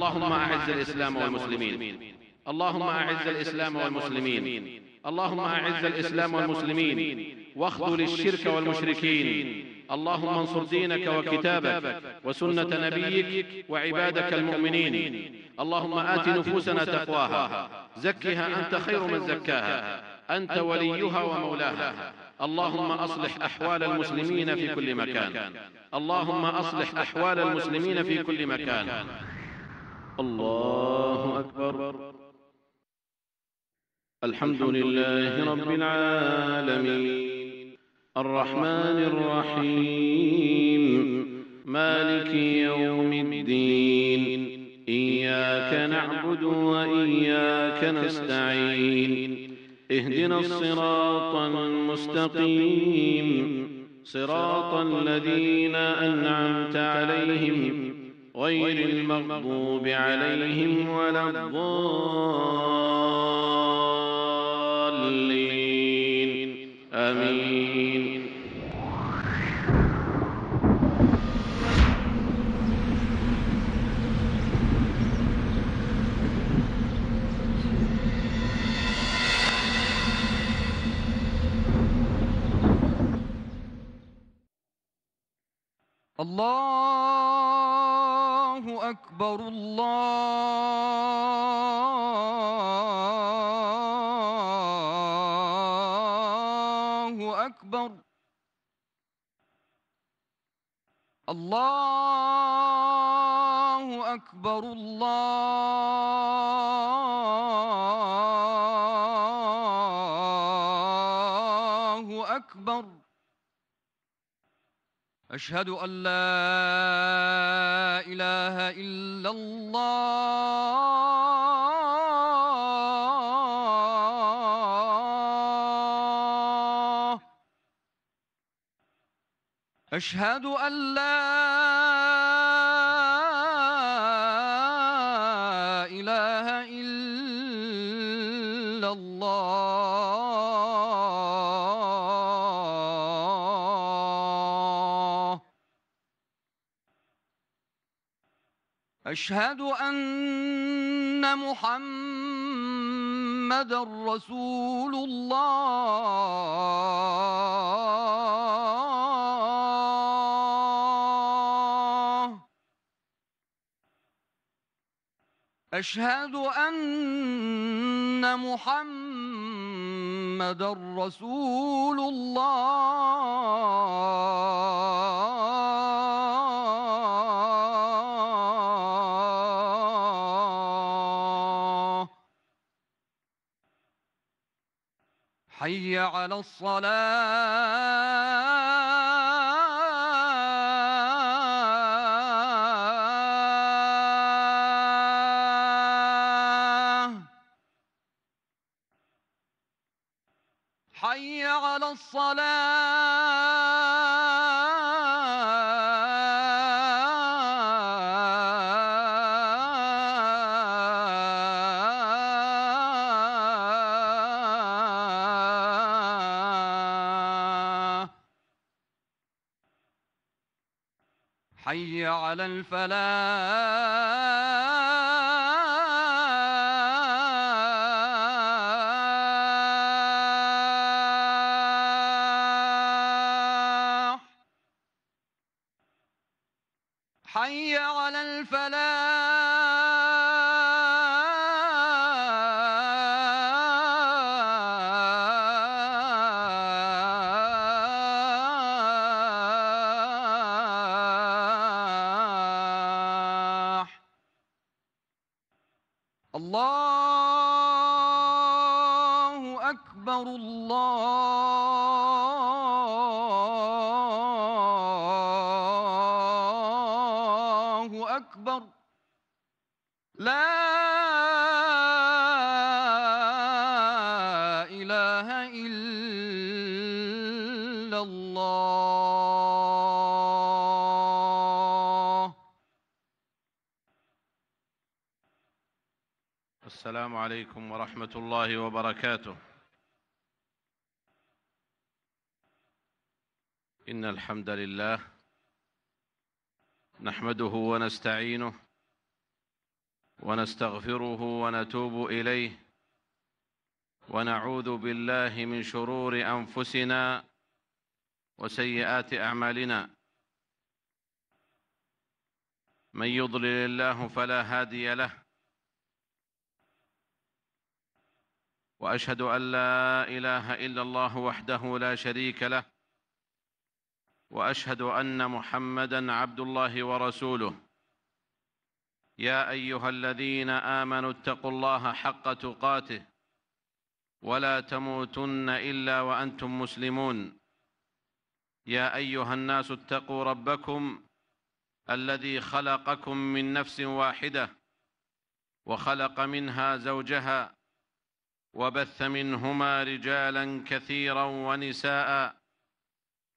اللهم أعز الإسلام والمسلمين. اللهم أعز الإسلام والمسلمين. اللهم أعز الإسلام والمسلمين واخذل الشرك والمشركين. اللهم انصر دينك وكتابك وسنة نبيك وعبادك المؤمنين. اللهم آت نفوسنا تقواها، زكها أنت خير من زكاها، أنت وليها ومولاها. اللهم أصلح أحوال المسلمين في كل مكان. اللهم أصلح أحوال المسلمين في كل مكان. الله أكبر. الحمد لله رب العالمين، الرحمن الرحيم، مالك يوم الدين. إياك نعبد وإياك نستعين. اهدنا الصراط المستقيم، صراط الذين أنعمت عليهم غير المغضوب عليهم ولا الضالين. آمين. الله أكبر. الله أكبر. الله أكبر. الله أكبر. أشهد أن لا إله إلا الله. أشهد أن لا إله إلا الله. أشهد أن محمدًا رسول الله. أشهد أن محمدًا رسول الله. حي على الصلاة. حي على الصلاة. حي على الفلاح. حي على الفلاح. الله أكبر. الله أكبر. لا إله إلا الله. السلام عليكم ورحمة الله وبركاته. إن الحمد لله نحمده ونستعينه ونستغفره ونتوب إليه، ونعوذ بالله من شرور أنفسنا وسيئات أعمالنا. من يضلل الله فلا هادي له، وأشهد أن لا إله إلا الله وحده لا شريك له، وأشهد أن محمدًا عبد الله ورسوله. يا أيها الذين آمنوا اتقوا الله حق تقاته ولا تموتن إلا وأنتم مسلمون. يا أيها الناس اتقوا ربكم الذي خلقكم من نفس واحدة، وخلق منها زوجها، وبث منهما رجالا كثيرا ونساء.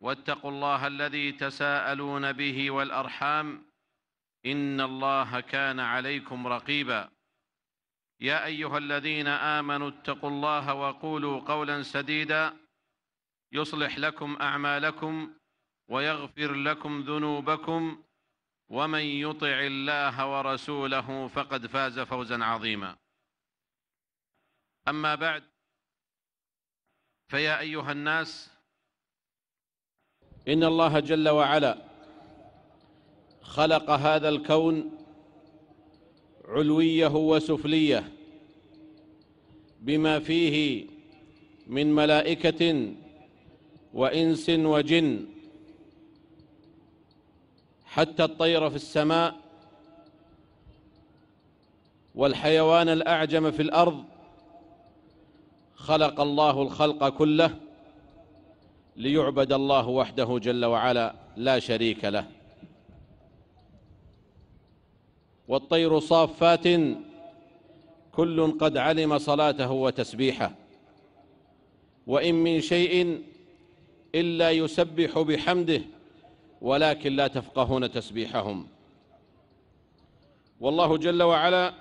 واتقوا الله الذي تساءلون به والأرحام، إن الله كان عليكم رقيبا. يا أيها الذين آمنوا اتقوا الله وقولوا قولا سديدا يصلح لكم أعمالكم ويغفر لكم ذنوبكم، ومن يطع الله ورسوله فقد فاز فوزا عظيما. أما بعد، فيا أيها الناس، إن الله جل وعلا خلق هذا الكون علويه وسفليه بما فيه من ملائكة وإنس وجن، حتى الطير في السماء والحيوان الأعجم في الأرض. خلق الله الخلق كله ليعبد الله وحده جل وعلا لا شريك له. والطير صافات كل قد علم صلاته وتسبيحه، وإن من شيء إلا يسبح بحمده ولكن لا تفقهون تسبيحهم. والله جل وعلا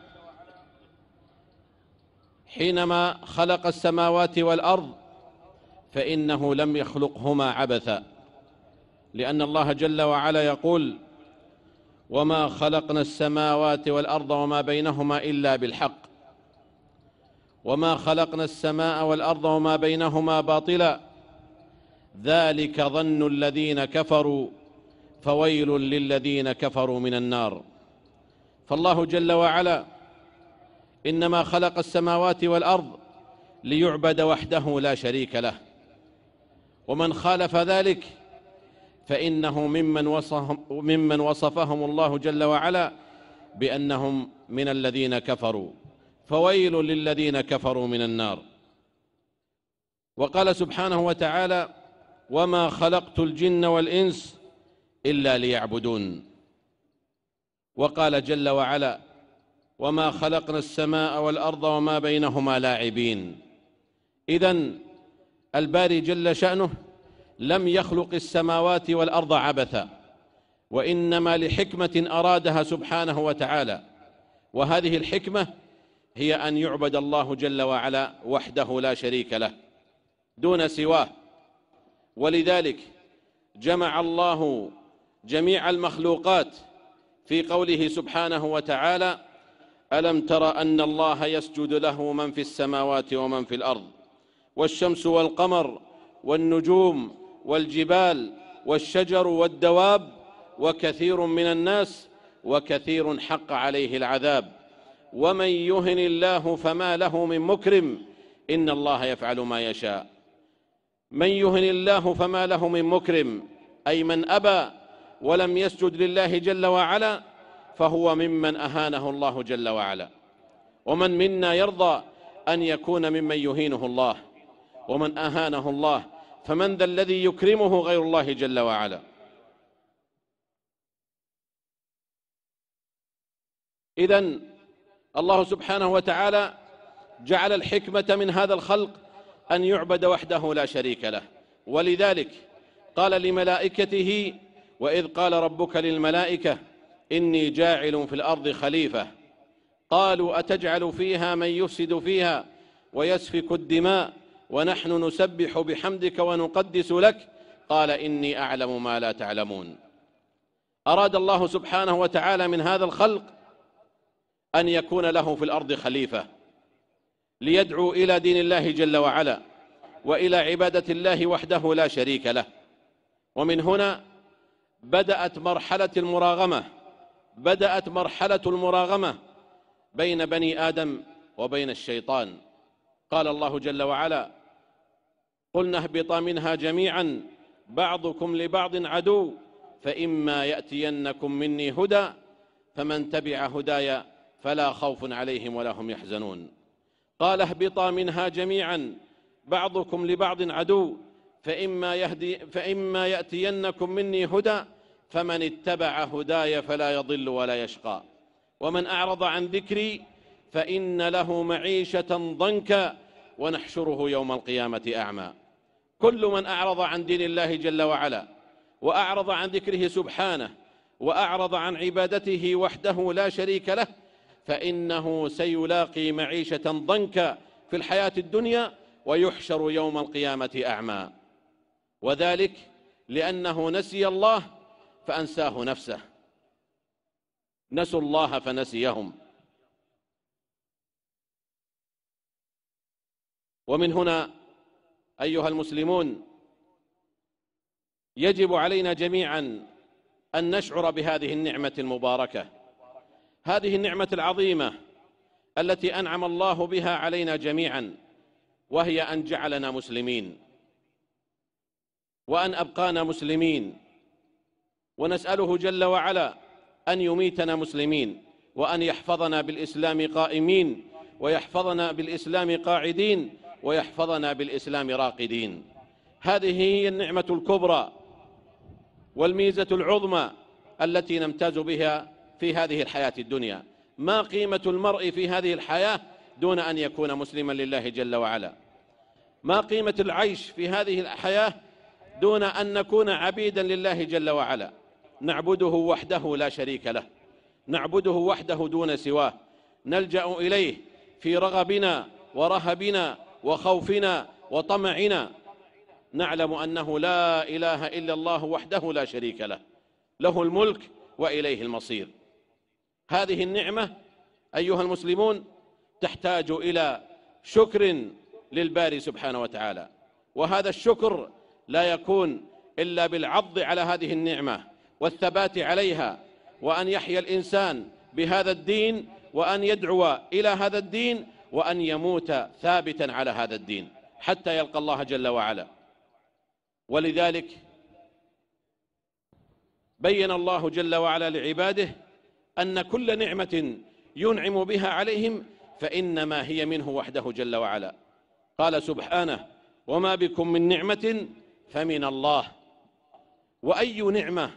حينما خلق السماوات والأرض فإنه لم يخلقهما عبثا، لأن الله جل وعلا يقول: وما خلقنا السماوات والأرض وما بينهما إلا بالحق، وما خلقنا السماء والأرض وما بينهما باطلا، ذلك ظن الذين كفروا فويل للذين كفروا من النار. فالله جل وعلا إنما خلق السماوات والأرض ليعبد وحده لا شريك له، ومن خالف ذلك فإنه ممن وصفهم الله جل وعلا بأنهم من الذين كفروا، فويل للذين كفروا من النار. وقال سبحانه وتعالى: وما خلقت الجن والإنس إلا ليعبدون. وقال جل وعلا: وما خلقنا السماء والأرض وما بينهما لاعبين. إذن الباري جل شأنه لم يخلق السماوات والأرض عبثا، وإنما لحكمة أرادها سبحانه وتعالى، وهذه الحكمة هي أن يعبد الله جل وعلا وحده لا شريك له دون سواه. ولذلك جمع الله جميع المخلوقات في قوله سبحانه وتعالى: ألم تر أن الله يسجد له من في السماوات ومن في الأرض، والشمس والقمر والنجوم والجبال والشجر والدواب وكثير من الناس وكثير حق عليه العذاب، ومن يهن الله فما له من مكرم إن الله يفعل ما يشاء. من يهن الله فما له من مكرم، أي من أبى ولم يسجد لله جل وعلا فهو ممن أهانه الله جل وعلا. ومن منا يرضى أن يكون ممن يهينه الله؟ ومن أهانه الله فمن ذا الذي يكرمه غير الله جل وعلا؟ إذن الله سبحانه وتعالى جعل الحكمة من هذا الخلق أن يعبد وحده لا شريك له. ولذلك قال لملائكته: وإذ قال ربك للملائكة إني جاعل في الأرض خليفة، قالوا أتجعل فيها من يفسد فيها ويسفك الدماء ونحن نسبح بحمدك ونقدس لك، قال إني أعلم ما لا تعلمون. أراد الله سبحانه وتعالى من هذا الخلق أن يكون له في الأرض خليفة ليدعو إلى دين الله جل وعلا وإلى عبادة الله وحده لا شريك له. ومن هنا بدأت مرحلة المراغمة بين بني آدم وبين الشيطان. قال الله جل وعلا: قلنا اهبطا منها جميعا بعضكم لبعض عدو فإما يأتينكم مني هدى فمن تبع هداي فلا خوف عليهم ولا هم يحزنون. قال اهبطا منها جميعا بعضكم لبعض عدو فإما يأتينكم مني هدى فمن اتبع هداي فلا يضل ولا يشقى ومن أعرض عن ذكري فإن له معيشة ضنكا ونحشره يوم القيامة أعمى. كل من أعرض عن دين الله جل وعلا وأعرض عن ذكره سبحانه وأعرض عن عبادته وحده لا شريك له فإنه سيلاقي معيشة ضنكا في الحياة الدنيا ويحشر يوم القيامة أعمى، وذلك لأنه نسي الله فأنساه نفسه، نسوا الله فنسيهم. ومن هنا أيها المسلمون يجب علينا جميعا أن نشعر بهذه النعمة المباركة، هذه النعمة العظيمة التي أنعم الله بها علينا جميعا، وهي أن جعلنا مسلمين وأن أبقانا مسلمين، ونسأله جل وعلا أن يميتنا مسلمين وأن يحفظنا بالإسلام قائمين ويحفظنا بالإسلام قاعدين ويحفظنا بالإسلام راقدين. هذه هي النعمة الكبرى والميزة العظمى التي نمتاز بها في هذه الحياة الدنيا. ما قيمة المرء في هذه الحياة دون أن يكون مسلما لله جل وعلا؟ ما قيمة العيش في هذه الحياة دون أن نكون عبيدا لله جل وعلا، نعبده وحده لا شريك له، نعبده وحده دون سواه، نلجأ إليه في رغبنا ورهبنا وخوفنا وطمعنا، نعلم أنه لا إله إلا الله وحده لا شريك له، له الملك وإليه المصير. هذه النعمة أيها المسلمون تحتاج إلى شكر للباري سبحانه وتعالى، وهذا الشكر لا يكون إلا بالعض على هذه النعمة والثبات عليها، وأن يحيا الإنسان بهذا الدين وأن يدعو إلى هذا الدين وأن يموت ثابتا على هذا الدين حتى يلقى الله جل وعلا. ولذلك بين الله جل وعلا لعباده أن كل نعمة ينعم بها عليهم فإنما هي منه وحده جل وعلا. قال سبحانه: وما بكم من نعمة فمن الله. وأي نعمة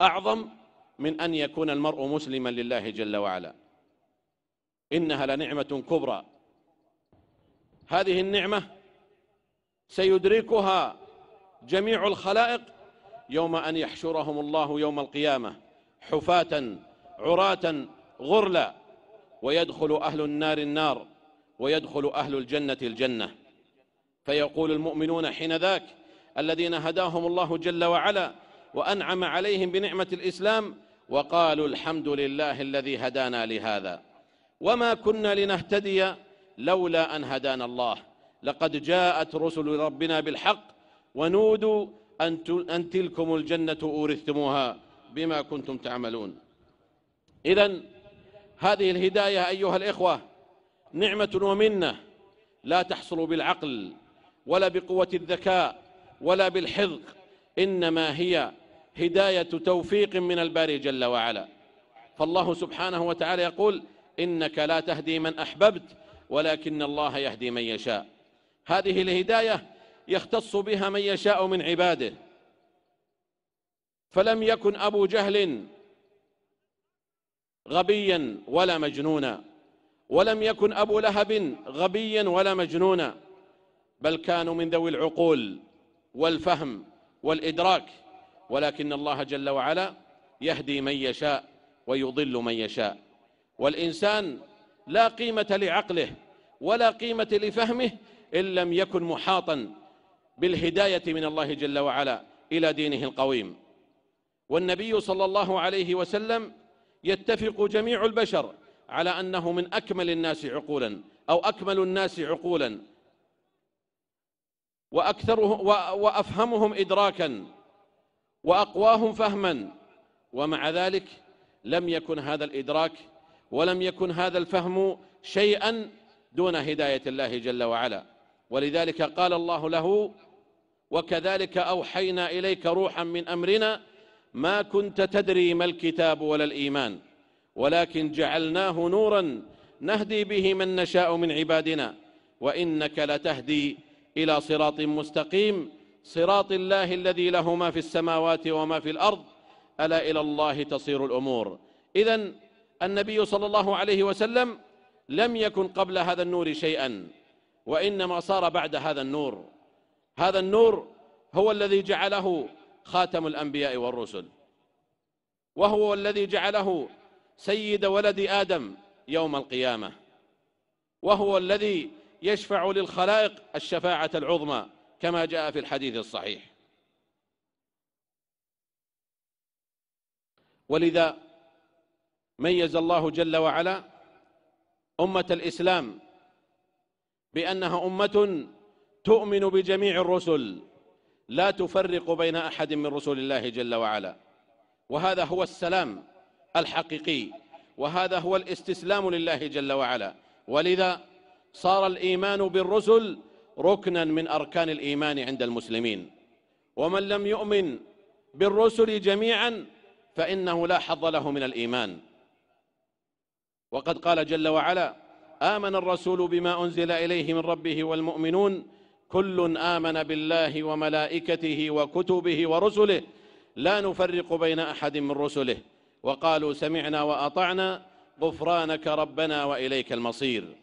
أعظم من أن يكون المرء مسلما لله جل وعلا؟ إنها لنعمة كبرى. هذه النعمة سيدركها جميع الخلائق يوم أن يحشرهم الله يوم القيامة حفاة عراة غرلا، ويدخل أهل النار النار ويدخل أهل الجنة الجنة، فيقول المؤمنون حين ذاك الذين هداهم الله جل وعلا وأنعم عليهم بنعمة الإسلام وقالوا: الحمد لله الذي هدانا لهذا وما كنا لنهتدي لولا أن هدانا الله لقد جاءت رسل ربنا بالحق ونودوا أن تلكم الجنة أورثتموها بما كنتم تعملون. إذن هذه الهداية أيها الإخوة نعمة ومنة لا تحصل بالعقل ولا بقوة الذكاء ولا بالحذق، إنما هي هداية توفيق من الباري جل وعلا. فالله سبحانه وتعالى يقول: إنك لا تهدي من أحببت ولكن الله يهدي من يشاء. هذه الهداية يختص بها من يشاء من عباده، فلم يكن أبو جهل غبيا ولا مجنونا، ولم يكن أبو لهب غبيا ولا مجنونا، بل كانوا من ذوي العقول والفهم والإدراك، ولكن الله جل وعلا يهدي من يشاء ويضل من يشاء. والإنسان لا قيمة لعقله ولا قيمة لفهمه إن لم يكن محاطا بالهداية من الله جل وعلا إلى دينه القويم. والنبي صلى الله عليه وسلم يتفق جميع البشر على أنه من أكمل الناس عقولا أو أكمل الناس عقولا وأفهمهم إدراكا وأقواهم فهما، ومع ذلك لم يكن هذا الإدراك ولم يكن هذا الفهم شيئا دون هداية الله جل وعلا. ولذلك قال الله له: وكذلك أوحينا إليك روحا من أمرنا ما كنت تدري ما الكتاب ولا الإيمان ولكن جعلناه نورا نهدي به من نشاء من عبادنا وإنك لتهدي إلى صراط مستقيم صراط الله الذي له ما في السماوات وما في الأرض ألا إلى الله تصير الأمور. إذن النبي صلى الله عليه وسلم لم يكن قبل هذا النور شيئا، وإنما صار بعد هذا النور. هذا النور هو الذي جعله خاتم الأنبياء والرسل، وهو الذي جعله سيد ولد آدم يوم القيامة، وهو الذي يشفع للخلائق الشفاعة العظمى كما جاء في الحديث الصحيح. ولذا ميز الله جل وعلا أمة الإسلام بأنها أمة تؤمن بجميع الرسل لا تفرق بين أحد من رسل الله جل وعلا، وهذا هو السلام الحقيقي، وهذا هو الاستسلام لله جل وعلا. ولذا صار الإيمان بالرسل ركنا من أركان الإيمان عند المسلمين، ومن لم يؤمن بالرسل جميعا فإنه لا حظ له من الإيمان. وقد قال جل وعلا: آمن الرسول بما أنزل إليه من ربه والمؤمنون كل آمن بالله وملائكته وكتبه ورسله لا نفرق بين أحد من رسله وقالوا سمعنا وأطعنا غفرانك ربنا وإليك المصير.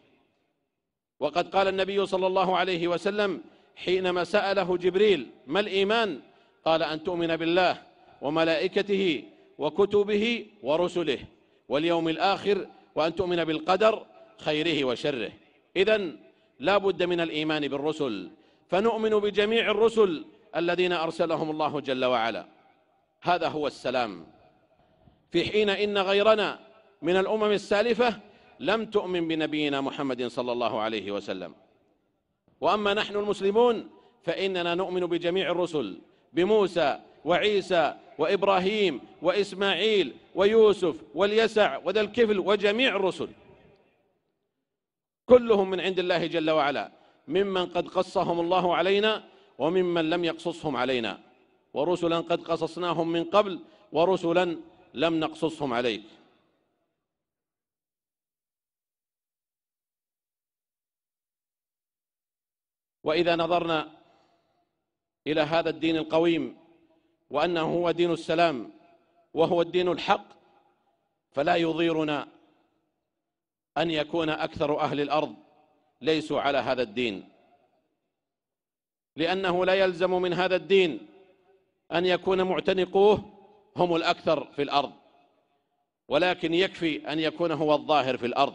وقد قال النبي صلى الله عليه وسلم حينما سأله جبريل: ما الإيمان؟ قال: أن تؤمن بالله وملائكته وكتبه ورسله واليوم الآخر وأن تؤمن بالقدر خيره وشره. إذن لا بد من الإيمان بالرسل، فنؤمن بجميع الرسل الذين أرسلهم الله جل وعلا. هذا هو السلام، في حين إن غيرنا من الأمم السالفة لم تؤمن بنبينا محمد صلى الله عليه وسلم. وأما نحن المسلمون فإننا نؤمن بجميع الرسل، بموسى وعيسى وإبراهيم وإسماعيل ويوسف واليسع وذا الكفل وجميع الرسل كلهم من عند الله جل وعلا، ممن قد قصهم الله علينا وممن لم يقصصهم علينا، ورسلا قد قصصناهم من قبل ورسلا لم نقصصهم عليك. وإذا نظرنا إلى هذا الدين القويم وأنه هو دين السلام وهو الدين الحق، فلا يضيرنا أن يكون أكثر أهل الأرض ليسوا على هذا الدين، لأنه لا يلزم من هذا الدين أن يكون معتنقوه هم الأكثر في الأرض، ولكن يكفي أن يكون هو الظاهر في الأرض،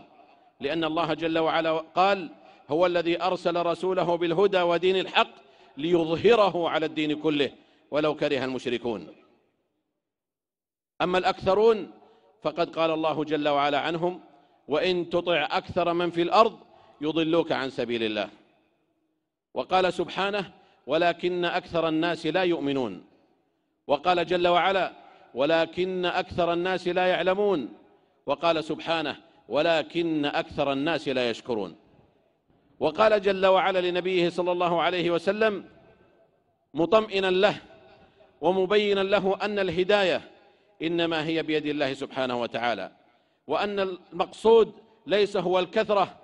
لأن الله جل وعلا قال: هو الذي أرسل رسوله بالهدى ودين الحق ليظهره على الدين كله ولو كره المشركون. أما الأكثرون فقد قال الله جل وعلا عنهم: وإن تطع أكثر من في الأرض يضلوك عن سبيل الله. وقال سبحانه: ولكن أكثر الناس لا يؤمنون. وقال جل وعلا: ولكن أكثر الناس لا يعلمون. وقال سبحانه: ولكن أكثر الناس لا يشكرون. وقال جل وعلا لنبيه صلى الله عليه وسلم مطمئنا له ومبينا له أن الهداية إنما هي بيد الله سبحانه وتعالى، وأن المقصود ليس هو الكثرة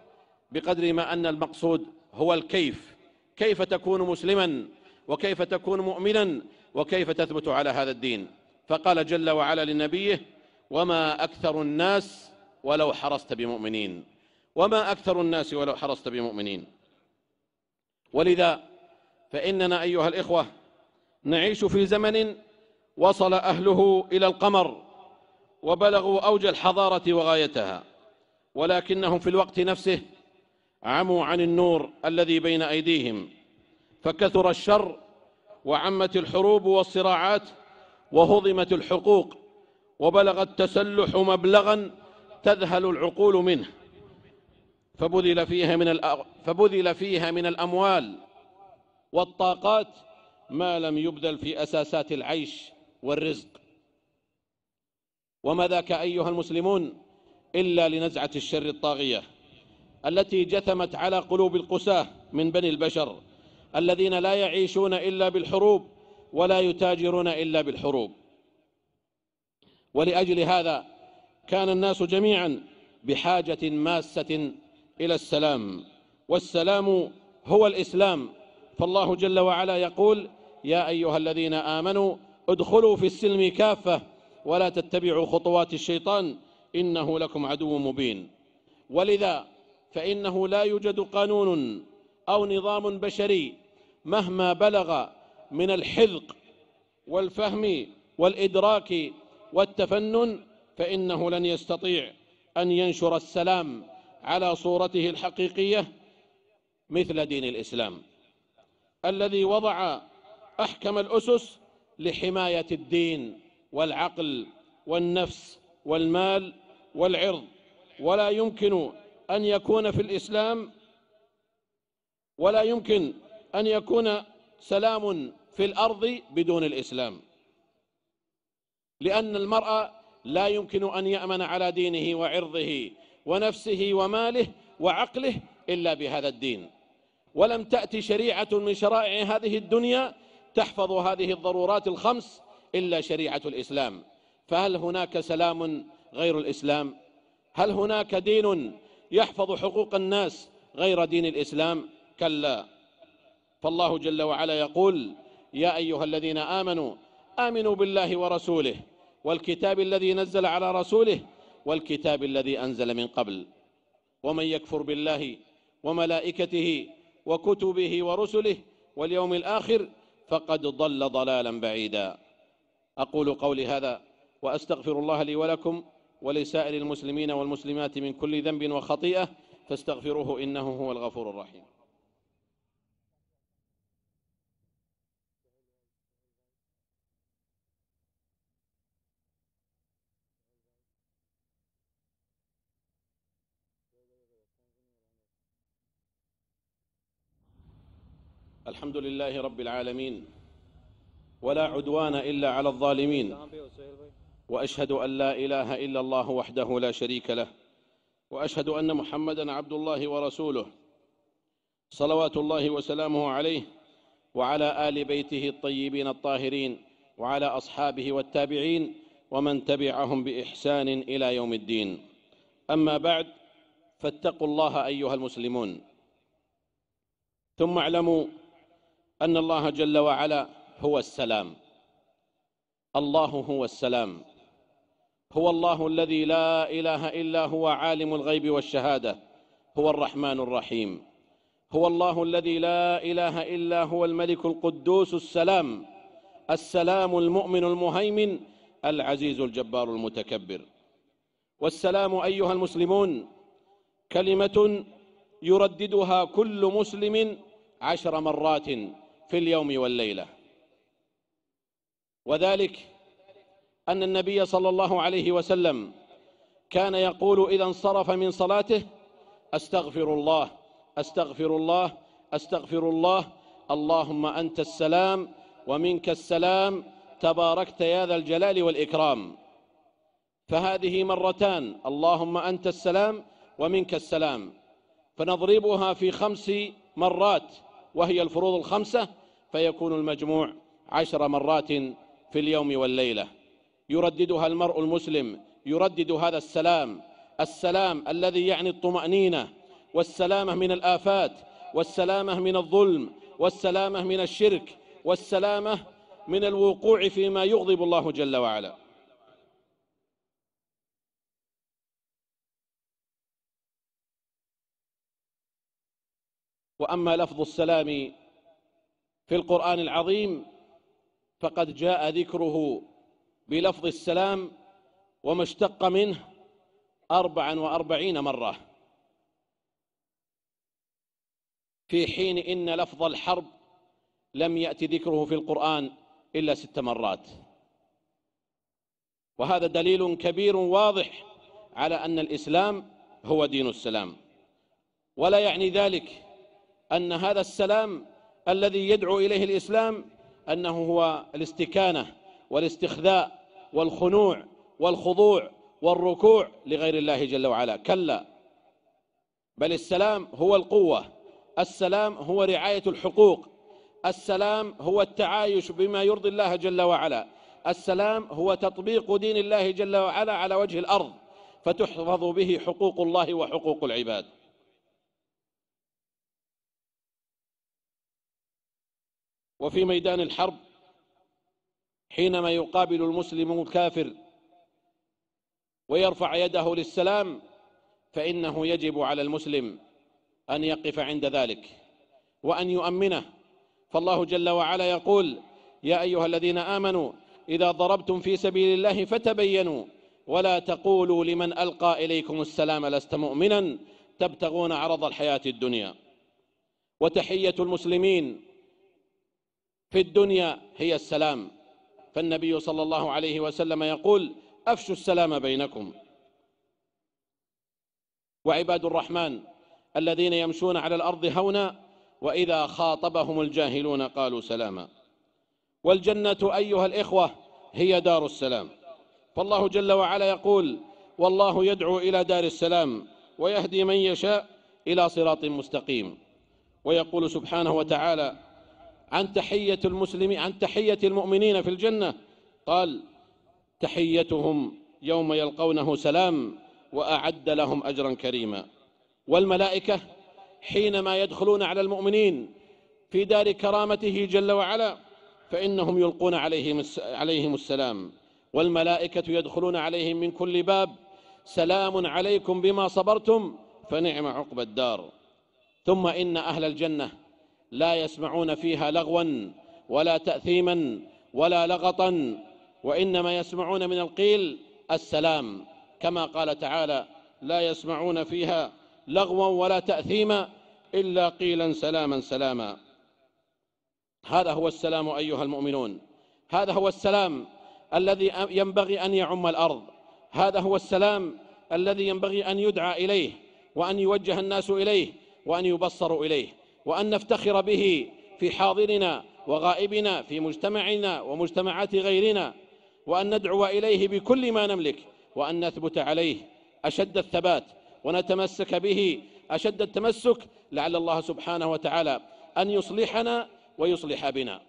بقدر ما أن المقصود هو الكيف، كيف تكون مسلما وكيف تكون مؤمنا وكيف تثبت على هذا الدين. فقال جل وعلا لنبيه: وما أكثر الناس ولو حرصت بمؤمنين. وما أكثر الناس ولو حرصت بمؤمنين. ولذا فإننا أيها الإخوة نعيش في زمن وصل أهله إلى القمر وبلغوا أوج الحضارة وغايتها، ولكنهم في الوقت نفسه عموا عن النور الذي بين أيديهم، فكثر الشر وعمت الحروب والصراعات وهضمت الحقوق، وبلغ التسلح مبلغا تذهل العقول منه، فبذل فيها من الأموال والطاقات ما لم يبذل في أساسات العيش والرزق. وما ذاك أيها المسلمون إلا لنزعة الشر الطاغية التي جثمت على قلوب القساة من بني البشر الذين لا يعيشون إلا بالحروب ولا يتاجرون إلا بالحروب. ولأجل هذا كان الناس جميعا بحاجة ماسة إلى السلام، والسلام هو الإسلام. فالله جل وعلا يقول: يا أيها الذين آمنوا ادخلوا في السلم كافة ولا تتبعوا خطوات الشيطان إنه لكم عدو مبين. ولذا فإنه لا يوجد قانون أو نظام بشري مهما بلغ من الحذق والفهم والإدراك والتفنن فإنه لن يستطيع أن ينشر السلام على صورته الحقيقية مثل دين الإسلام الذي وضع أحكم الأسس لحماية الدين والعقل والنفس والمال والعرض. ولا يمكن أن يكون في الإسلام ولا يمكن أن يكون سلام في الأرض بدون الإسلام، لأن المرء لا يمكن أن يأمن على دينه وعرضه ونفسه وماله وعقله إلا بهذا الدين. ولم تأتي شريعة من شرائع هذه الدنيا تحفظ هذه الضرورات الخمس إلا شريعة الإسلام. فهل هناك سلام غير الإسلام؟ هل هناك دين يحفظ حقوق الناس غير دين الإسلام؟ كلا. فالله جل وعلا يقول: يا أيها الذين آمنوا آمنوا بالله ورسوله والكتاب الذي نزل على رسوله والكتاب الذي أنزل من قبل، ومن يكفر بالله وملائكته وكتبه ورسله واليوم الآخر فقد ضل ضلالا بعيدا. أقول قولي هذا وأستغفر الله لي ولكم ولسائر المسلمين والمسلمات من كل ذنب وخطيئة فاستغفروه إنه هو الغفور الرحيم. الحمد لله رب العالمين، ولا عدوان إلا على الظالمين، وأشهد أن لا إله إلا الله وحده لا شريك له، وأشهد أن محمدًا عبد الله ورسوله صلوات الله وسلامه عليه وعلى آل بيته الطيبين الطاهرين وعلى أصحابه والتابعين ومن تبعهم بإحسان إلى يوم الدين. أما بعد، فاتقوا الله أيها المسلمون، ثم اعلموا أن الله جل وعلا هو السلام. الله هو السلام، هو الله الذي لا إله إلا هو عالم الغيب والشهادة، هو الرحمن الرحيم، هو الله الذي لا إله إلا هو الملك القدوس السلام، السلام المؤمن المهيمن العزيز الجبار المتكبر. والسلام أيها المسلمون كلمة يرددها كل مسلم 10 مرات في اليوم والليلة، وذلك أن النبي صلى الله عليه وسلم كان يقول إذا انصرف من صلاته: أستغفر الله أستغفر الله أستغفر الله، اللهم أنت السلام ومنك السلام تباركت يا ذا الجلال والإكرام. فهذه مرتان: اللهم أنت السلام ومنك السلام، فنضربها في 5 مرات وهي الفروض الخمسة، فيكون المجموع 10 مرات في اليوم والليلة. يرددها المرء المسلم، يردد هذا السلام، السلام الذي يعني الطمأنينة والسلامة من الآفات والسلامة من الظلم والسلامة من الشرك والسلامة من الوقوع فيما يغضب الله جل وعلا. وأما لفظ السلام في القرآن العظيم فقد جاء ذكره بلفظ السلام وما اشتق منه 44 مرة، في حين إن لفظ الحرب لم يأتي ذكره في القرآن إلا 6 مرات. وهذا دليل كبير واضح على أن الإسلام هو دين السلام، ولا يعني ذلك أن هذا السلام الذي يدعو إليه الإسلام أنه هو الاستكانة والاستخذاء والخنوع والخضوع والركوع لغير الله جل وعلا، كلا، بل السلام هو القوة، السلام هو رعاية الحقوق، السلام هو التعايش بما يرضي الله جل وعلا، السلام هو تطبيق دين الله جل وعلا على وجه الأرض فتحفظ به حقوق الله وحقوق العباد. وفي ميدان الحرب حينما يقابل المسلم الكافر ويرفع يده للسلام فإنه يجب على المسلم أن يقف عند ذلك وأن يؤمنه، فالله جل وعلا يقول: يا أيها الذين آمنوا إذا ضربتم في سبيل الله فتبينوا ولا تقولوا لمن ألقى إليكم السلام لست مؤمنا تبتغون عرض الحياة الدنيا. وتحية المسلمين في الدنيا هي السلام، فالنبي صلى الله عليه وسلم يقول: أفشوا السلام بينكم. وعباد الرحمن الذين يمشون على الأرض هونا وإذا خاطبهم الجاهلون قالوا سلاما. والجنة أيها الإخوة هي دار السلام، فالله جل وعلا يقول: والله يدعو إلى دار السلام ويهدي من يشاء إلى صراط مستقيم. ويقول سبحانه وتعالى عن تحية المؤمنين في الجنة، قال: تحيتهم يوم يلقونه سلام وأعد لهم أجرا كريما. والملائكة حينما يدخلون على المؤمنين في دار كرامته جل وعلا فإنهم يلقون عليهم السلام، والملائكة يدخلون عليهم من كل باب: سلام عليكم بما صبرتم فنعم عقبى الدار. ثم إن أهل الجنة لا يسمعون فيها لغوا ولا تأثيما ولا لغطا، وإنما يسمعون من القيل السلام، كما قال تعالى: لا يسمعون فيها لغوا ولا تأثيما إلا قيلا سلاما سلاما. هذا هو السلام أيها المؤمنون، هذا هو السلام الذي ينبغي أن يعم الأرض، هذا هو السلام الذي ينبغي أن يدعى إليه وأن يوجه الناس إليه وأن يبصروا إليه وأن نفتخر به في حاضرنا وغائبنا، في مجتمعنا ومجتمعات غيرنا، وأن ندعو إليه بكل ما نملك، وأن نثبت عليه أشد الثبات ونتمسك به أشد التمسك، لعل الله سبحانه وتعالى أن يصلحنا ويصلح بنا.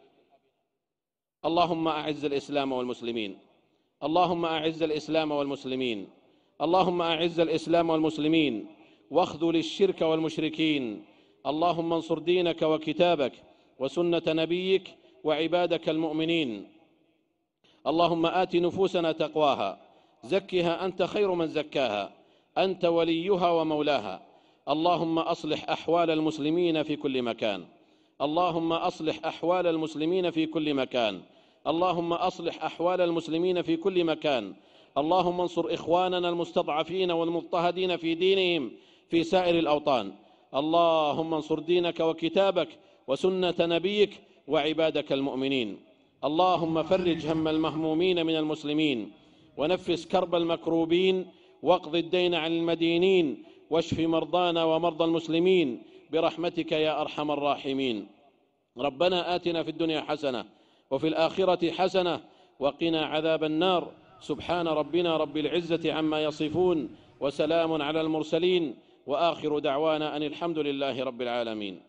اللهم أعز الإسلام والمسلمين، اللهم أعز الإسلام والمسلمين، اللهم أعز الإسلام والمسلمين واخذل الشرك والمشركين. اللهم انصر دينك وكتابك وسنة نبيك وعبادك المؤمنين. اللهم آت نفوسنا تقواها، زكها أنت خير من زكاها، أنت وليها ومولاها. اللهم أصلح أحوال المسلمين في كل مكان، اللهم أصلح أحوال المسلمين في كل مكان، اللهم أصلح أحوال المسلمين في كل مكان. اللهم انصر إخواننا المستضعفين والمضطهدين في دينهم في سائر الأوطان. اللهم انصر دينك وكتابك وسنة نبيك وعبادك المؤمنين. اللهم فرج هم المهمومين من المسلمين، ونفس كرب المكروبين، واقض الدين عن المدينين، واشف مرضانا ومرضى المسلمين برحمتك يا أرحم الراحمين. ربنا آتنا في الدنيا حسنة وفي الآخرة حسنة وقنا عذاب النار. سبحان ربنا رب العزة عما يصفون، وسلام على المرسلين، وآخر دعوانا أن الحمد لله رب العالمين.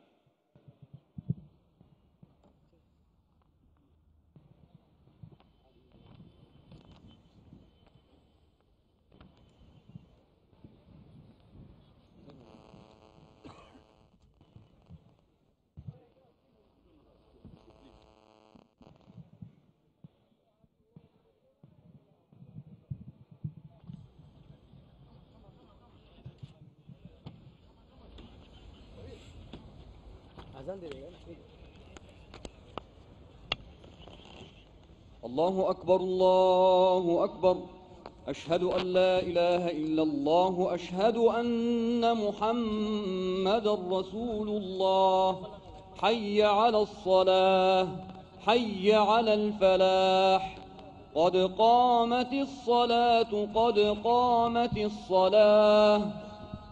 الله أكبر الله أكبر، أشهد أن لا إله إلا الله، أشهد أن محمدا رسول الله. حي على الصلاة، حي على الفلاح، قد قامت الصلاة قد قامت الصلاة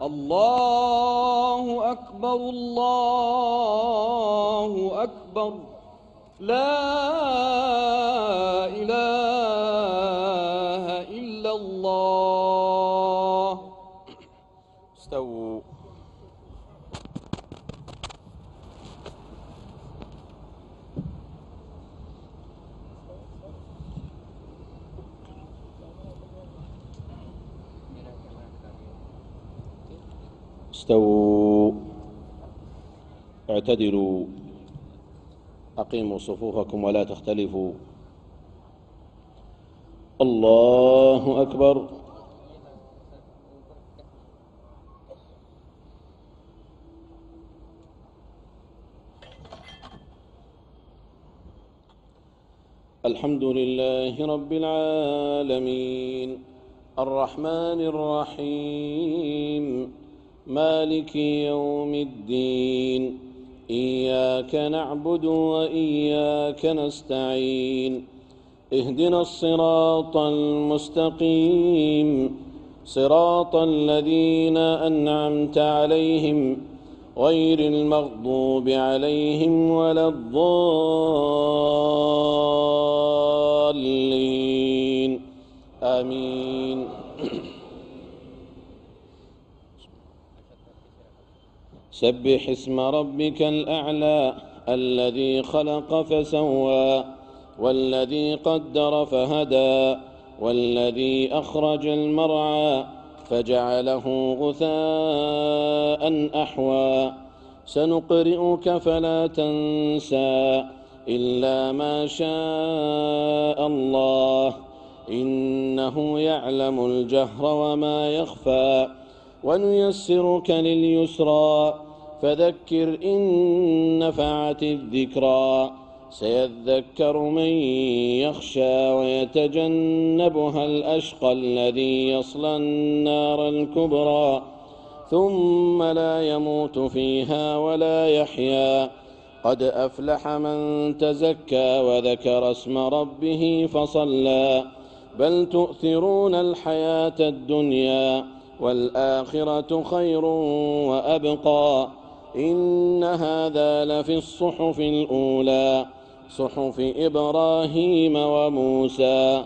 الله أكبر الله أكبر لا إله إلا الله. استووا. استووا. اعتدلوا. أقيموا صفوفكم ولا تختلفوا. الله أكبر. الحمد لله رب العالمين الرحمن الرحيم مالك يوم الدين إياك نعبد وإياك نستعين اهدنا الصراط المستقيم صراط الذين أنعمت عليهم غير المغضوب عليهم ولا الضالين آمين. سبح اسم ربك الأعلى الذي خلق فسوى والذي قدر فهدى والذي أخرج المرعى فجعله غثاء أحوى سنقرئك فلا تنسى إلا ما شاء الله إنه يعلم الجهر وما يخفى ونيسرك لليسرى فذكر إن نفعت الذكرى سيذكر من يخشى ويتجنبها الأشقى الذي يصلى النار الكبرى ثم لا يموت فيها ولا يحيا قد أفلح من تزكى وذكر اسم ربه فصلى بل تؤثرون الحياة الدنيا والآخرة خير وأبقى إن هذا لفي الصحف الأولى صحف إبراهيم وموسى.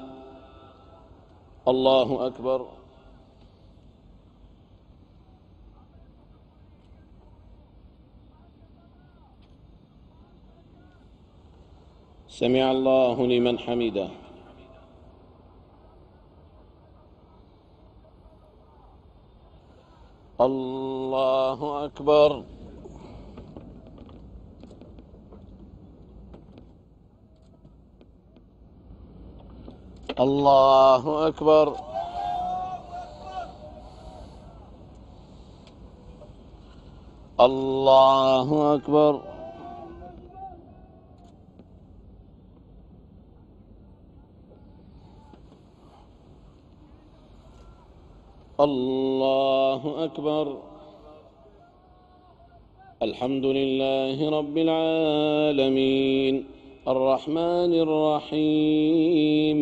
الله أكبر. سمع الله لمن حمده. الله أكبر. الله أكبر. الله أكبر. الله أكبر. الحمد لله رب العالمين الرحمن الرحيم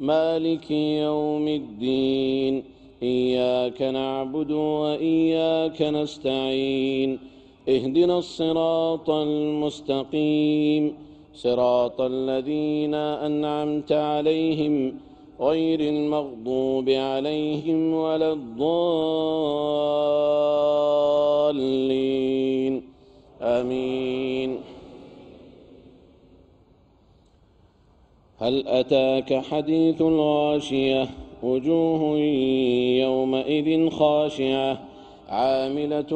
مالك يوم الدين إياك نعبد وإياك نستعين اهدنا الصراط المستقيم صراط الذين أنعمت عليهم غير المغضوب عليهم ولا الضالين آمين. هل أتاك حديث الغاشية وجوه يومئذ خاشعة عاملة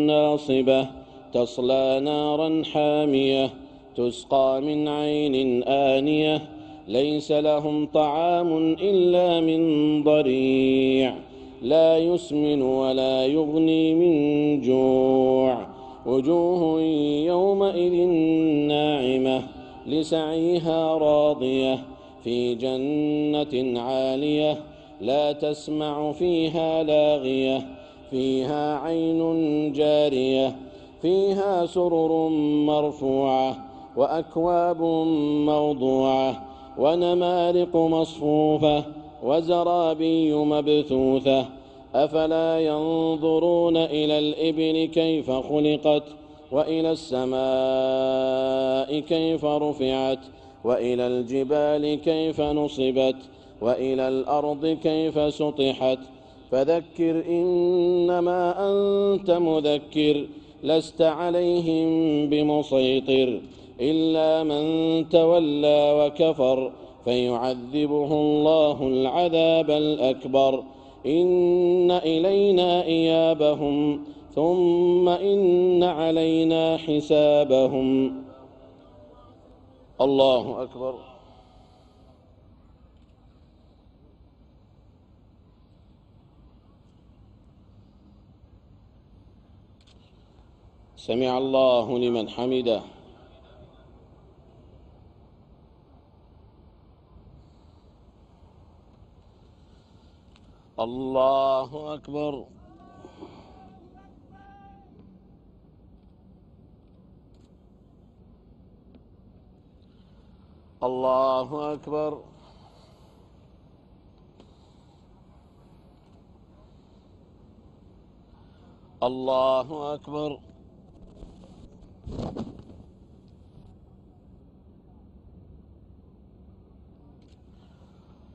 ناصبة تصلى نارا حامية تسقى من عين آنية ليس لهم طعام إلا من ضريع لا يسمن ولا يغني من جوع وجوه يومئذ ناعمة لسعيها راضية في جنة عالية لا تسمع فيها لاغية فيها عين جارية فيها سرر مرفوعة وأكواب موضوعة ونمارق مصفوفة وزرابي مبثوثة أفلا ينظرون إلى الإبل كيف خلقت وإلى السماء كيف رفعت وإلى الجبال كيف نصبت وإلى الأرض كيف سطحت فذكر إنما أنت مذكر لست عليهم بمسيطر إلا من تولى وكفر فيعذبه الله العذاب الأكبر إن إلينا إيابهم ثم إن علينا حسابهم. الله أكبر. سمع الله لمن حمده. الله أكبر. الله أكبر. الله أكبر.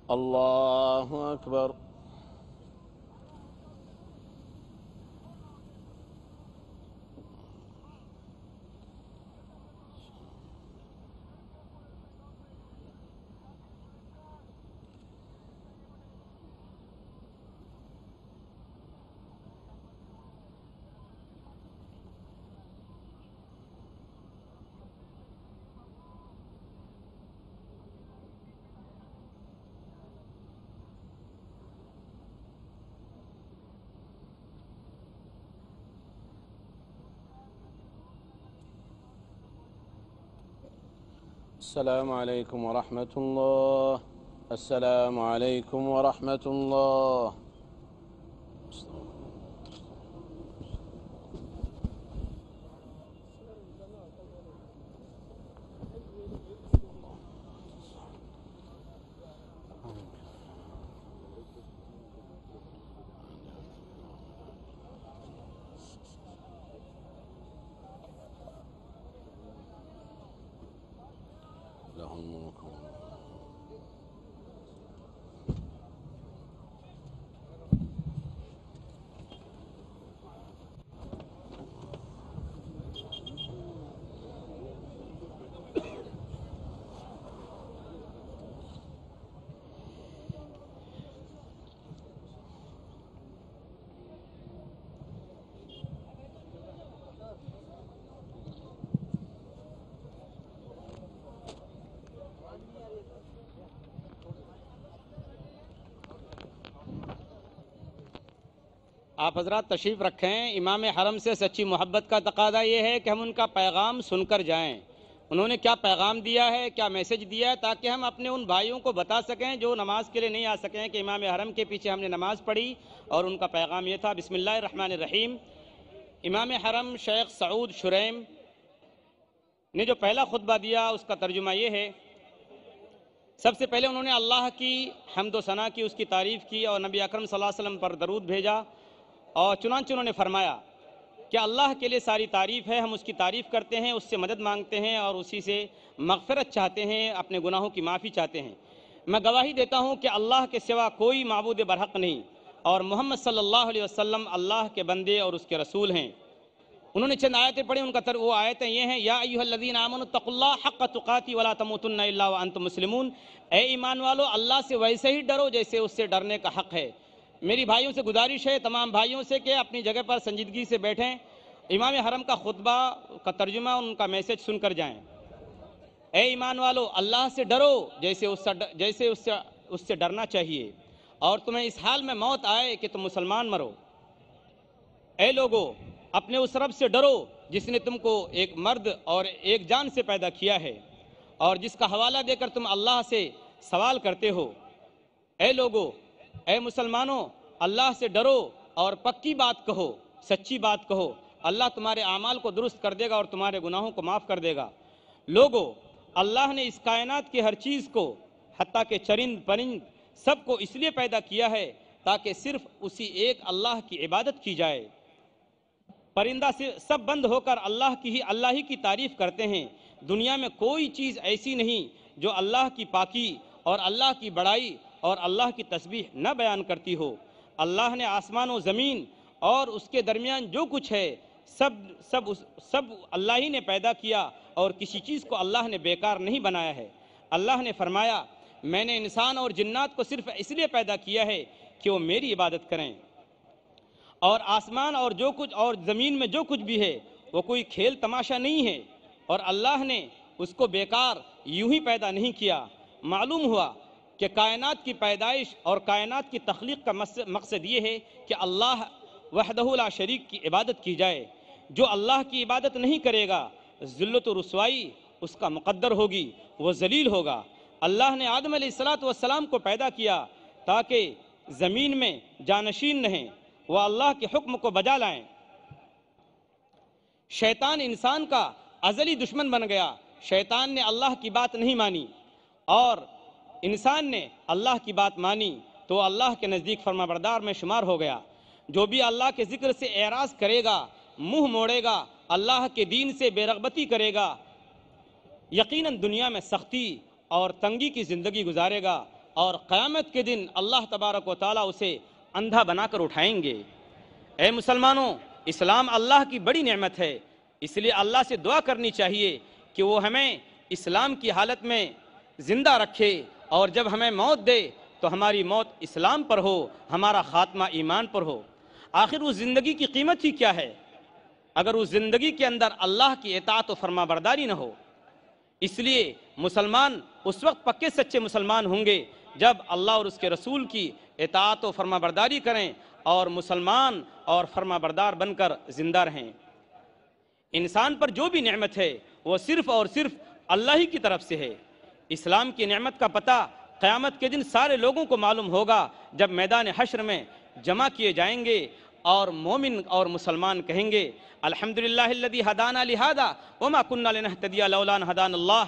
الله أكبر. السلام عليكم ورحمة الله. السلام عليكم ورحمة الله. آپ حضرات تشریف رکھیں۔ امام حرم سے سچی محبت کا تقاضا یہ ہے کہ ہم ان کا پیغام سن کر جائیں۔ انہوں نے کیا پیغام دیا ہے، کیا میسج دیا ہے، تاکہ ہم اپنے ان بھائیوں کو بتا سکیں جو نماز کے لیے نہیں آ سکیں کہ امام حرم کے پیچھے ہم نے نماز پڑھی اور ان کا پیغام یہ تھا۔ بسم اللہ الرحمن الرحیم۔ امام حرم شیخ سعود شریم نے جو پہلا خطبہ دیا اس کا ترجمہ یہ ہے۔ سب سے پہلے انہوں نے اللہ کی حمد و ثنا کی، اس کی تعریف کی اور نبی اکرم صلی اللہ علیہ وسلم پر درود بھیجا، اور چنانچہ انہوں نے فرمایا کہ اللہ کے لیے ساری تعریف ہے، ہم اس کی تعریف کرتے ہیں، اس سے مدد مانگتے ہیں اور اسی سے مغفرت چاہتے ہیں، اپنے گناہوں کی معافی چاہتے ہیں۔ میں گواہی دیتا ہوں کہ اللہ کے سوا کوئی معبود برحق نہیں اور محمد صلی اللہ علیہ وسلم اللہ کے بندے اور اس کے رسول ہیں۔ انہوں نے چند آیتیں پڑھی، ان کا وہ آیتیں یہ ہیں: یا ایھا الذین آمنوا اتقوا اللہ حق تقاتہ ولا تموتن الا وانتم مسلمون۔ اے ایمان والو، اللہ سے ویسے ہی ڈرو جیسے اس سے ڈرنے کا حق ہے۔ میری بھائیوں سے گزارش ہے، تمام بھائیوں سے، کہ اپنی جگہ پر سنجیدگی سے بیٹھیں، امام حرم کا خطبہ کا ترجمہ، ان کا میسج سن کر جائیں۔ اے ایمان والو، اللہ سے ڈرو جیسے اس سے ڈرنا چاہیے، اور تمہیں اس حال میں موت آئے کہ تم مسلمان مرو۔ اے لوگو، اپنے اس رب سے ڈرو جس نے تم کو ایک مرد اور ایک جان سے پیدا کیا ہے اور جس کا حوالہ دے کر تم اللہ سے سوال کرتے ہو۔ اے لوگو، اے مسلمانوں، اللہ سے ڈرو اور پکی بات کہو، سچی بات کہو، اللہ تمہارے اعمال کو درست کر دے گا اور تمہارے گناہوں کو معاف کر دے گا۔ لوگو، اللہ نے اس کائنات کی ہر چیز کو حتیٰ کہ چرند پرند سب کو اس لیے پیدا کیا ہے تاکہ صرف اسی ایک اللہ کی عبادت کی جائے۔ پرندہ سے سب بند ہو کر اللہ ہی کی تعریف کرتے ہیں۔ دنیا میں کوئی چیز ایسی نہیں جو اللہ کی پاکی اور اللہ کی بڑائی اور اللہ کی تسبیح نہ بیان کرتی ہو۔ اللہ نے آسمان و زمین اور اس کے درمیان جو کچھ ہے سب اللہ ہی نے پیدا کیا، اور کسی چیز کو اللہ نے بیکار نہیں بنایا ہے۔ اللہ نے فرمایا، میں نے انسان اور جنات کو صرف اس لیے پیدا کیا ہے کہ وہ میری عبادت کریں، اور آسمان اور جو کچھ اور زمین میں جو کچھ بھی ہے وہ کوئی کھیل تماشا نہیں ہے، اور اللہ نے اس کو بیکار یوں ہی پیدا نہیں کیا۔ معلوم ہوا کہ کائنات کی پیدائش اور کائنات کی تخلیق کا مقصد یہ ہے کہ اللہ وحدہ لا شریک کی عبادت کی جائے۔ جو اللہ کی عبادت نہیں کرے گا ذلت و رسوائی اس کا مقدر ہوگی، وہ ذلیل ہوگا۔ اللہ نے آدم علیہ السلام کو پیدا کیا تاکہ زمین میں جانشین رہیں، وہ اللہ کے حکم کو بجا لائیں۔ شیطان انسان کا ازلی دشمن بن گیا۔ شیطان نے اللہ کی بات نہیں مانی اور انسان نے اللہ کی بات مانی تو اللہ کے نزدیک فرمانبردار میں شمار ہو گیا۔ جو بھی اللہ کے ذکر سے اعراض کرے گا، منہ موڑے گا، اللہ کے دین سے بے رغبتی کرے گا، یقیناً دنیا میں سختی اور تنگی کی زندگی گزارے گا، اور قیامت کے دن اللہ تبارک و تعالیٰ اسے اندھا بنا کر اٹھائیں گے۔ اے مسلمانوں، اسلام اللہ کی بڑی نعمت ہے، اس لیے اللہ سے دعا کرنی چاہیے کہ وہ ہمیں اسلام کی حالت میں زندہ رکھے، اور جب ہمیں موت دے تو ہماری موت اسلام پر ہو، ہمارا خاتمہ ایمان پر ہو۔ آخر اس زندگی کی قیمت ہی کیا ہے اگر اس زندگی کے اندر اللہ کی اطاعت و فرما برداری نہ ہو؟ اس لیے مسلمان اس وقت پکے سچے مسلمان ہوں گے جب اللہ اور اس کے رسول کی اطاعت و فرما برداری کریں اور مسلمان اور فرما بردار بن کر زندہ رہیں۔ انسان پر جو بھی نعمت ہے وہ صرف اور صرف اللہ ہی کی طرف سے ہے۔ اسلام کی نعمت کا پتہ قیامت کے دن سارے لوگوں کو معلوم ہوگا جب میدان حشر میں جمع کیے جائیں گے اور مومن اور مسلمان کہیں گے، الحمدللہ الذی ہدانا لہذا وما کننا لنہتدی لولا ان ہدانا اللہ۔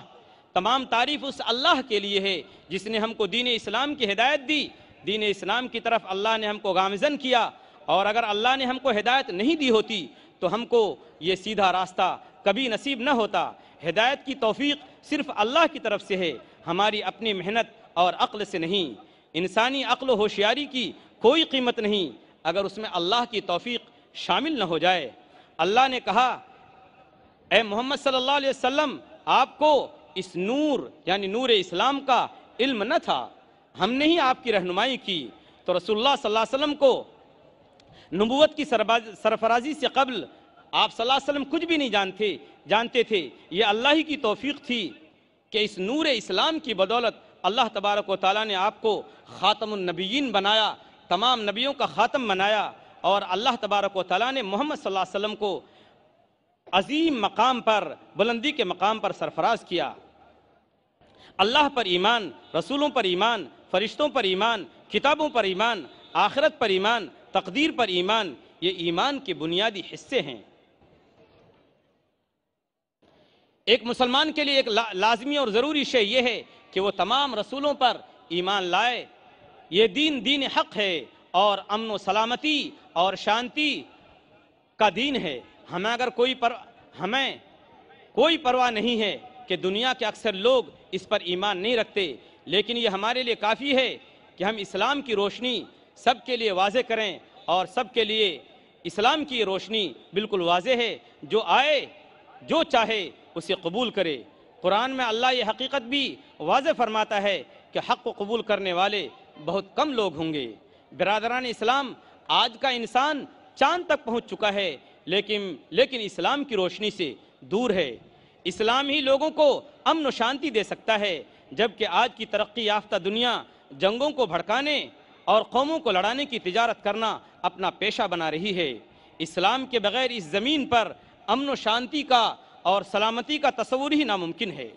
تمام تعریف اس اللہ کے لیے ہے جس نے ہم کو دین اسلام کی ہدایت دی، دین اسلام کی طرف اللہ نے ہم کو گامزن کیا، اور اگر اللہ نے ہم کو ہدایت نہیں دی ہوتی تو ہم کو یہ سیدھا راستہ کبھی نصیب نہ ہوتا۔ ہدایت کی توفیق صرف اللہ کی طرف سے ہے، ہماری اپنی محنت اور عقل سے نہیں۔ انسانی عقل و ہوشیاری کی کوئی قیمت نہیں اگر اس میں اللہ کی توفیق شامل نہ ہو جائے۔ اللہ نے کہا، اے محمد صلی اللہ علیہ وسلم، آپ کو اس نور یعنی نور اسلام کا علم نہ تھا، ہم نے ہی آپ کی رہنمائی کی۔ تو رسول اللہ صلی اللہ علیہ وسلم کو نبوت کی سرفرازی سے قبل آپ صلی اللہ علیہ وسلم کچھ بھی نہیں جانتے تھے۔ یہ اللہ ہی کی توفیق تھی کہ اس نور اسلام کی بدولت اللہ تبارک و تعالیٰ نے آپ کو خاتم النبیین بنایا، تمام نبیوں کا خاتم بنایا، اور اللہ تبارک و تعالیٰ نے محمد صلی اللہ علیہ وسلم کو عظیم مقام پر، بلندی کے مقام پر سرفراز کیا۔ اللہ پر ایمان، رسولوں پر ایمان، فرشتوں پر ایمان، کتابوں پر ایمان، آخرت پر ایمان، تقدیر پر ایمان، یہ ایمان کے بنیادی حصے ہیں۔ ایک مسلمان کے لیے ایک لازمی اور ضروری شے یہ ہے کہ وہ تمام رسولوں پر ایمان لائے۔ یہ دین حق ہے اور امن و سلامتی اور شانتی کا دین ہے۔ ہمیں کوئی پرواہ نہیں ہے کہ دنیا کے اکثر لوگ اس پر ایمان نہیں رکھتے، لیکن یہ ہمارے لیے کافی ہے کہ ہم اسلام کی روشنی سب کے لیے واضح کریں، اور سب کے لیے اسلام کی روشنی بالکل واضح ہے، جو آئے جو چاہے اسے قبول کرے۔ قرآن میں اللہ یہ حقیقت بھی واضح فرماتا ہے کہ حق کو قبول کرنے والے بہت کم لوگ ہوں گے۔ برادران اسلام، آج کا انسان چاند تک پہنچ چکا ہے، لیکن اسلام کی روشنی سے دور ہے۔ اسلام ہی لوگوں کو امن و شانتی دے سکتا ہے، جبکہ آج کی ترقی یافتہ دنیا جنگوں کو بھڑکانے اور قوموں کو لڑانے کی تجارت کرنا اپنا پیشہ بنا رہی ہے۔ اسلام کے بغیر اس زمین پر امن و شانتی کا اور سلامتی کا تصور ہی ناممکن ہے۔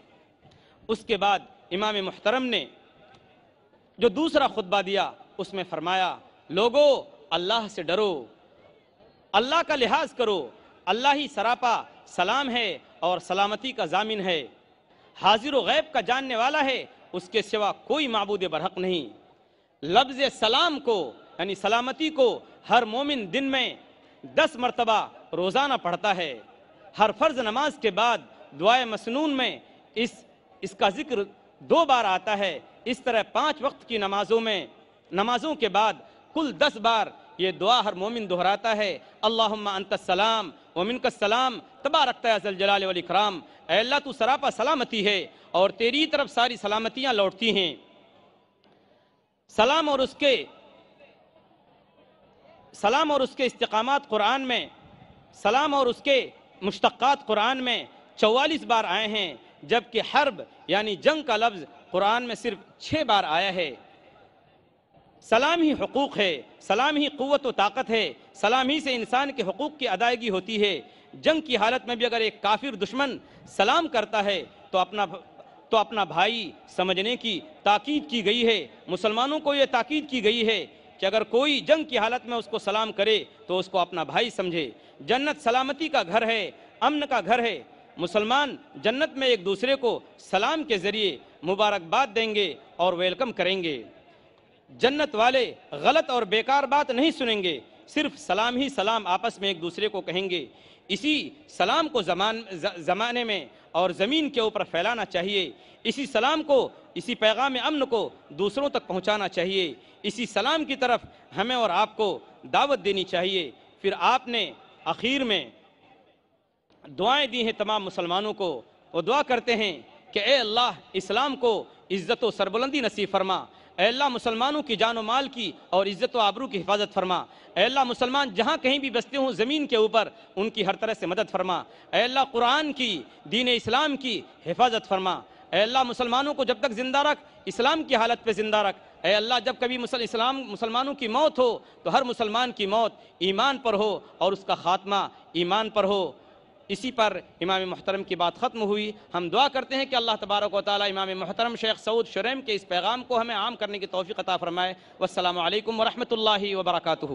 اس کے بعد امام محترم نے جو دوسرا خطبہ دیا اس میں فرمایا، لوگو اللہ سے ڈرو، اللہ کا لحاظ کرو، اللہ ہی سراپا سلام ہے اور سلامتی کا ضامن ہے، حاضر و غیب کا جاننے والا ہے اس کے سوا کوئی معبود برحق نہیں۔ لفظ سلام کو یعنی سلامتی کو ہر مومن دن میں 10 مرتبہ روزانہ پڑھتا ہے۔ ہر فرض نماز کے بعد دعائے مسنون میں اس کا ذکر 2 بار آتا ہے۔ اس طرح 5 وقت کی نمازوں کے بعد کل 10 بار یہ دعا ہر مومن دہراتا ہے۔ اللہم انت السلام ومنک السلام تبارکت یا ذی الجلال والاکرام۔ اے اللہ تو سراپا سلامتی ہے اور تیری طرف ساری سلامتیاں لوٹتی ہیں۔ سلام اور اس کے استقامات قرآن میں، سلام اور اس کے مشتقات قرآن میں 44 بار آئے ہیں، جبکہ حرب یعنی جنگ کا لفظ قرآن میں صرف 6 بار آیا ہے۔ سلام ہی حقوق ہے، سلام ہی قوت و طاقت ہے، سلام ہی سے انسان کے حقوق کی ادائیگی ہوتی ہے۔ جنگ کی حالت میں بھی اگر ایک کافر دشمن سلام کرتا ہے تو اپنا بھائی سمجھنے کی تاکید کی گئی ہے۔ مسلمانوں کو یہ تاکید کی گئی ہے کہ اگر کوئی جنگ کی حالت میں اس کو سلام کرے تو اس کو اپنا بھائی سمجھے۔ جنت سلامتی کا گھر ہے، امن کا گھر ہے۔ مسلمان جنت میں ایک دوسرے کو سلام کے ذریعے مبارکباد دیں گے اور ویلکم کریں گے۔ جنت والے غلط اور بیکار بات نہیں سنیں گے، صرف سلام ہی سلام آپس میں ایک دوسرے کو کہیں گے۔ اسی سلام کو زمانے میں اور زمین کے اوپر پھیلانا چاہیے۔ اسی سلام کو، اسی پیغام امن کو دوسروں تک پہنچانا چاہیے۔ اسی سلام کی طرف ہمیں اور آپ کو دعوت دینی چاہیے۔ پھر آپ نے آخر میں دعائیں دی ہیں تمام مسلمانوں کو۔ وہ دعا کرتے ہیں کہ اے اللہ اسلام کو عزت و سربلندی نصیب فرما۔ اے اللہ مسلمانوں کی جان و مال کی اور عزت و آبرو کی حفاظت فرما۔ اے اللہ مسلمان جہاں کہیں بھی بستے ہوں زمین کے اوپر ان کی ہر طرح سے مدد فرما۔ اے اللہ قرآن کی، دین اسلام کی حفاظت فرما۔ اے اللہ مسلمانوں کو جب تک زندہ رکھ، اسلام کی حالت پہ زندہ رکھ۔ اے اللہ جب کبھی مسلمانوں کی موت ہو تو ہر مسلمان کی موت ایمان پر ہو اور اس کا خاتمہ ایمان پر ہو۔ اسی پر امام محترم کی بات ختم ہوئی۔ ہم دعا کرتے ہیں کہ اللہ تبارک و تعالی امام محترم شیخ سعود شریم کے اس پیغام کو ہمیں عام کرنے کی توفیق عطا فرمائے۔ والسلام علیکم ورحمۃ اللہ وبرکاتہ۔